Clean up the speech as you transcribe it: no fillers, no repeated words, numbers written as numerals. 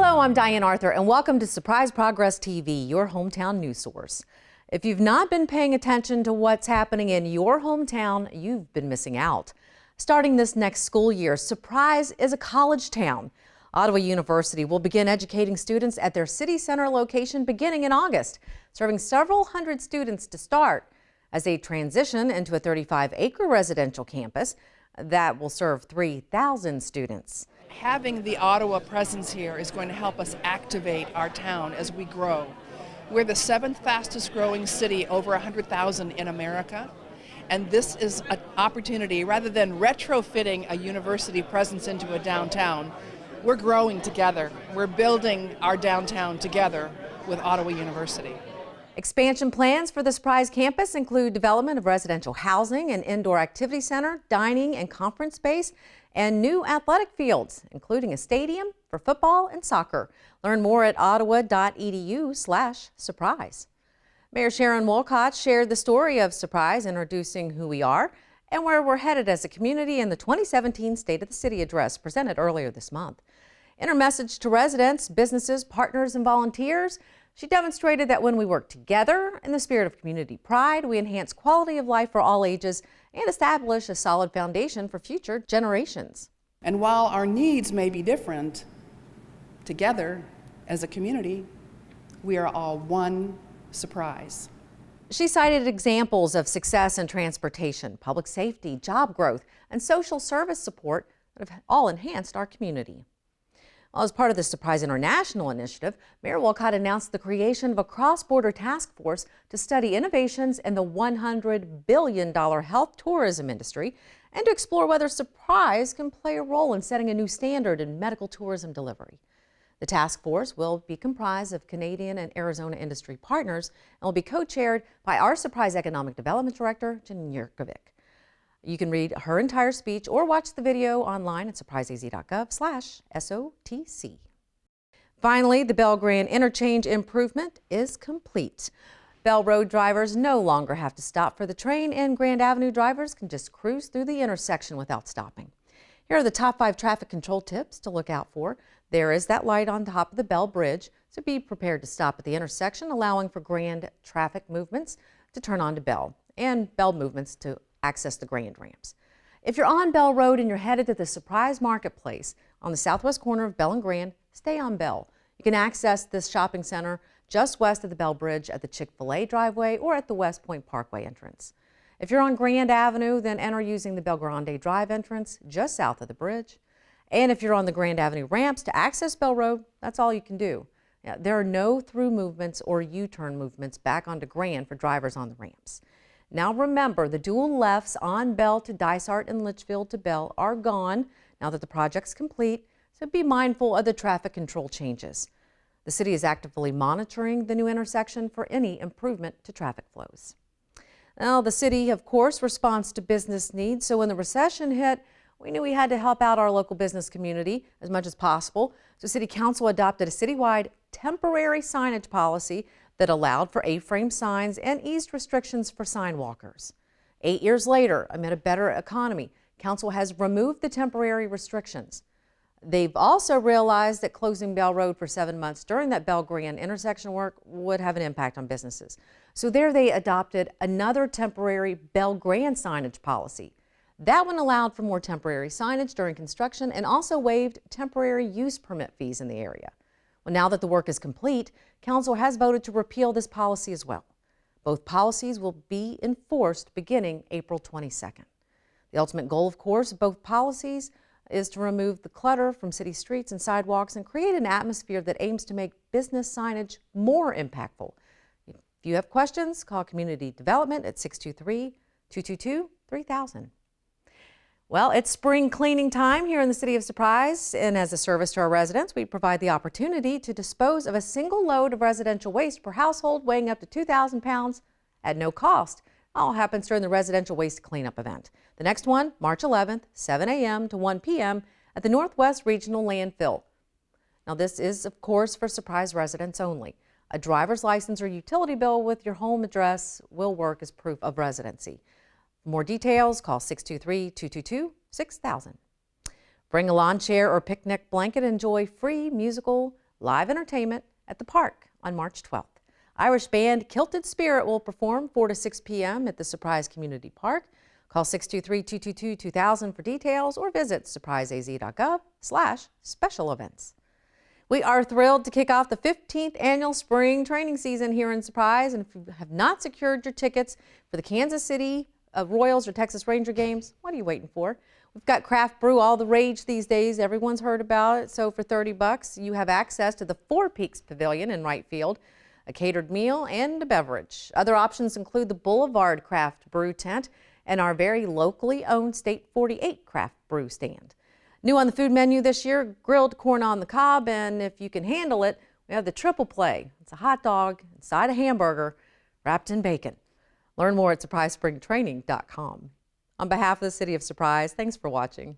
Hello, I'm Diane Arthur, and welcome to Surprise Progress TV, your hometown news source. If you've not been paying attention to what's happening in your hometown, you've been missing out. Starting this next school year, Surprise is a college town. Ottawa University will begin educating students at their city center location beginning in August, serving several hundred students to start as they transition into a 35-acre residential campus that will serve 3,000 students. Having the Ottawa presence here is going to help us activate our town as we grow. We're the 7th fastest growing city, over 100,000 in America. And this is an opportunity, rather than retrofitting a university presence into a downtown, we're growing together. We're building our downtown together with Ottawa University. Expansion plans for the Surprise campus include development of residential housing, an indoor activity center, dining and conference space, and new athletic fields, including a stadium for football and soccer. Learn more at ottawa.edu/surprise. Mayor Sharon Wolcott shared the story of Surprise, introducing who we are and where we're headed as a community in the 2017 State of the City address presented earlier this month. In her message to residents, businesses, partners, and volunteers, she demonstrated that when we work together in the spirit of community pride, we enhance quality of life for all ages and establish a solid foundation for future generations. And while our needs may be different, together as a community, we are all one Surprise. She cited examples of success in transportation, public safety, job growth, and social service support that have all enhanced our community. Well, as part of the Surprise International initiative, Mayor Wolcott announced the creation of a cross-border task force to study innovations in the $100 billion health tourism industry and to explore whether Surprise can play a role in setting a new standard in medical tourism delivery. The task force will be comprised of Canadian and Arizona industry partners and will be co-chaired by our Surprise Economic Development Director, Jen Yurkovic. You can read her entire speech or watch the video online at surpriseaz.gov/SOTC. Finally, the Bell Grand Interchange improvement is complete. Bell Road drivers no longer have to stop for the train, and Grand Avenue drivers can just cruise through the intersection without stopping. Here are the top 5 traffic control tips to look out for. There is that light on top of the Bell Bridge, so be prepared to stop at the intersection, allowing for Grand traffic movements to turn on to Bell and Bell movements to access the Grand ramps. If you're on Bell Road and you're headed to the Surprise Marketplace on the southwest corner of Bell and Grand, stay on Bell. You can access this shopping center just west of the Bell Bridge at the Chick-fil-A driveway or at the West Point Parkway entrance. If you're on Grand Avenue, then enter using the Bell Grande Drive entrance just south of the bridge. And if you're on the Grand Avenue ramps to access Bell Road, that's all you can do. Now, there are no through movements or U-turn movements back onto Grand for drivers on the ramps. Now remember, the dual lefts on Bell to Dysart and Litchfield to Bell are gone now that the project's complete, so be mindful of the traffic control changes. The city is actively monitoring the new intersection for any improvement to traffic flows. Now, the city, of course, responds to business needs, so when the recession hit, we knew we had to help out our local business community as much as possible. So City Council adopted a citywide temporary signage policy that allowed for A-frame signs and eased restrictions for sign walkers. 8 years later, amid a better economy, Council has removed the temporary restrictions. They've also realized that closing Bell Road for 7 months during that Bell Grand intersection work would have an impact on businesses. So there they adopted another temporary Bell Grand signage policy. That one allowed for more temporary signage during construction and also waived temporary use permit fees in the area. Well, now that the work is complete, Council has voted to repeal this policy as well. Both policies will be enforced beginning April 22nd. The ultimate goal, of course, of both policies is to remove the clutter from city streets and sidewalks and create an atmosphere that aims to make business signage more impactful. If you have questions, call Community Development at 623-222-3000. Well, it's spring cleaning time here in the City of Surprise, and as a service to our residents, we provide the opportunity to dispose of a single load of residential waste per household weighing up to 2,000 pounds at no cost. All happens during the residential waste cleanup event. The next one, March 11th, 7 a.m. to 1 p.m. at the Northwest Regional Landfill. Now, this is, of course, for Surprise residents only. A driver's license or utility bill with your home address will work as proof of residency. For more details, call 623-222-6000. Bring a lawn chair or picnic blanket and enjoy free musical live entertainment at the park on March 12th. Irish band Kilted Spirit will perform 4 to 6 p.m. at the Surprise Community Park. Call 623-222-2000 for details or visit surpriseaz.gov/special events. We are thrilled to kick off the 15th annual spring training season here in Surprise. And if you have not secured your tickets for the Kansas City Royals or Texas Ranger games, what are you waiting for? We've got craft brew, all the rage these days. Everyone's heard about it. So for $30, you have access to the Four Peaks Pavilion in right field, a catered meal and a beverage. Other options include the Boulevard Craft Brew tent and our very locally owned State 48 Craft Brew stand. New on the food menu this year, grilled corn on the cob, and if you can handle it, we have the triple play. It's a hot dog inside a hamburger wrapped in bacon. Learn more at surprisespringtraining.com. On behalf of the City of Surprise, thanks for watching.